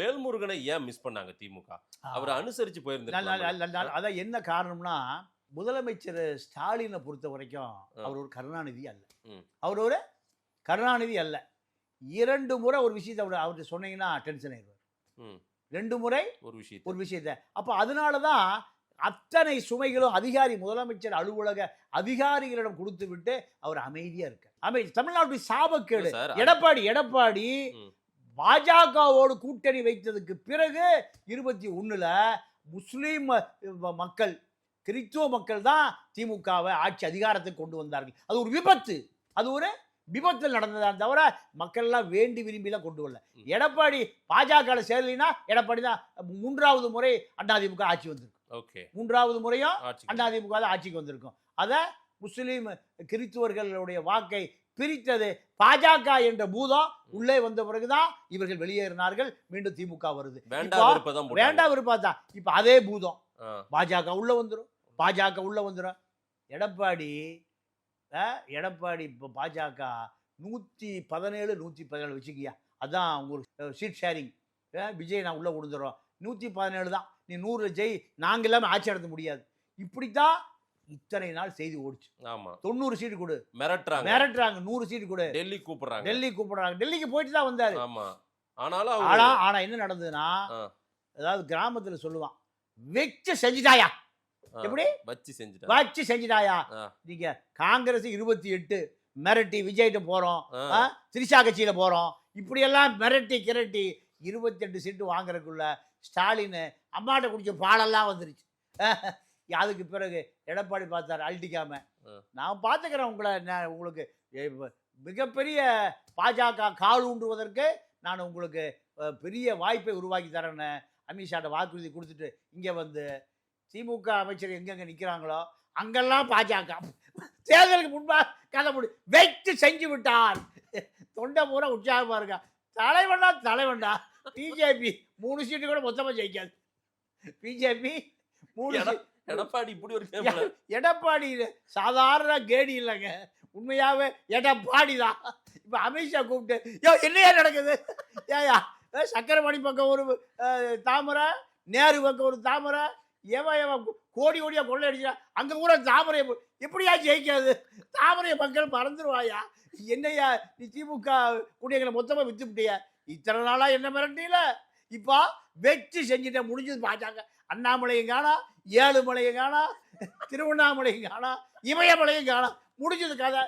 வேல்முருகனை ஏன் மிஸ் பண்ணாங்க திமுக? அவரை அனுசரிச்சு போயிருந்திருக்கலாம். அதான் என்ன காரணம்னா, முதலமைச்சர் ஸ்டாலினை பொறுத்த வரைக்கும் அவர் ஒரு கருணாநிதி அல்ல. அவர் ஒரு கருணாநிதி அல்ல. 2 முறை ஒரு விஷயத்தை அவர்கிட்ட சொன்னீங்கன்னா டென்ஷன் ஆயிடுவார். 2 முறை ஒரு விஷயத்தை. அப்போ அதனால தான் அத்தனை சுமைகளும் முதலமைச்சர் அலுவலக அதிகாரிகளிடம் கொடுத்து விட்டு அவர் அமைதியா இருக்கார். தமிழ்நாட்டுடைய சாபக்கேடு. எடப்பாடி பாஜகவோடு கூட்டணி வைத்ததுக்கு பிறகு 21ல முஸ்லீம் மக்கள், கிறிஸ்துவ மக்கள் தான் திமுகவை ஆட்சி அதிகாரத்துக்கு கொண்டு வந்தார்கள். அது ஒரு விபத்து. அது ஒரு விபத்தில் நடந்ததா தவிர மக்கள் எல்லாம் வேண்டி விரும்பிலாம் கொண்டு வரல. எடப்பாடி பாஜக சேரலினா எடப்பாடி தான் 3வது முறை அதிமுக ஆட்சி வந்திருக்கு. 3வது முறையும் அதிமுக தான் ஆட்சிக்கு வந்திருக்கும். அத முஸ்லீம் கிறிஸ்துவர்களுடைய வாக்கை பிரித்தது பாஜக என்ற பூதம் உள்ளே வந்த பிறகுதான் இவர்கள் வெளியேறினார்கள். மீண்டும் திமுக வருது. வேண்டா விருப்பம். இப்ப அதே பூதம் பாஜக உள்ள வந்துடும். எடப்பாடி இப்போ பாஜக 117 117 வச்சுக்கியா, அதான் உங்களுக்கு சீட் ஷேரிங். விஜய் நான் உள்ள கொடுத்துறோம், 117 தான், நீ 100 ஜெய், நாங்கள் எல்லாமே ஆட்சி நடத்த முடியாது. இப்படித்தான் இத்தனை நாள் செய்தி ஓடிச்சு. 90 சீட்டு கொடு, மிரட்டுறாங்க, 100 சீட்டு கொடு, டெல்லி கூப்பிடுறாங்க. டெல்லிக்கு போயிட்டு தான் வந்தாரு. ஆனா என்ன நடந்ததுன்னா, அதாவது கிராமத்துல சொல்லுவான், வெச்சு செஞ்சுட்டாயா. எப்படி வச்சு செஞ்சுட்டாயா? நீங்க காங்கிரஸ் 28 மிரட்டி விஜய்கிட்ட போறோம், திரிஷா கட்சியில போறோம், இப்படி எல்லாம் மிரட்டி கிரட்டி 28 சீட்டு வாங்குறதுக்குள்ள ஸ்டாலின் அம்மாட்ட குடிச்ச பாலெல்லாம் வந்துருச்சு. அதுக்கு பிறகு எடப்பாடி பார்த்தாரு, அழட்டிக்காம, நான் பார்த்துக்கிறேன் உங்களை, உங்களுக்கு மிகப்பெரிய பாஜக கால் ஊன்றுவதற்கு நான் உங்களுக்கு பெரிய வாய்ப்பை உருவாக்கி தரேன்னு அமித்ஷாட்ட வாக்குறுதி கொடுத்துட்டு இங்கே வந்து திமுக அமைச்சர் எங்கெங்க நிற்கிறாங்களோ அங்கெல்லாம் பாஜக தேர்தலுக்கு முன்பாக கதை முடி வைத்து செஞ்சு விட்டார். தொண்டை பூரா உற்சாகமா இருக்கா. தலைவண்டா பிஜேபி 3 சீட்டு கூட மொத்தமாக ஜெயிக்காது. பிஜேபி 3 எடப்பாடி இப்படி ஒரு எடப்பாடி சாதாரண கேடி இல்லைங்க, உண்மையாவே எடப்பாடி தான். இப்போ அமித்ஷா கூப்பிட்டு என்னையா நடக்குது, ஏயா சக்கரமணி பக்கம் ஒரு தாமரை, நேரு பக்கம் ஒரு தாமரை, எவன் கோடியா கொள்ளை அடிச்சா அங்க கூட தாமரை எப்படியா ஜெயிக்காது? தாமரைய மக்கள் மறந்துடுவாயா? என்னையா நீ திமுக குடியங்களை மொத்தமா வித்து விட்டியா? இத்தனை நாளா என்ன மிரட்டியில, இப்போ வெற்றி செஞ்சுட்ட, முடிஞ்சது பாஜக. அண்ணாமலையும் காணா, ஏழுமலையும் காணா, திருவண்ணாமலையும் காணா, இமயமலையும் காணா, முடிஞ்சது கதை.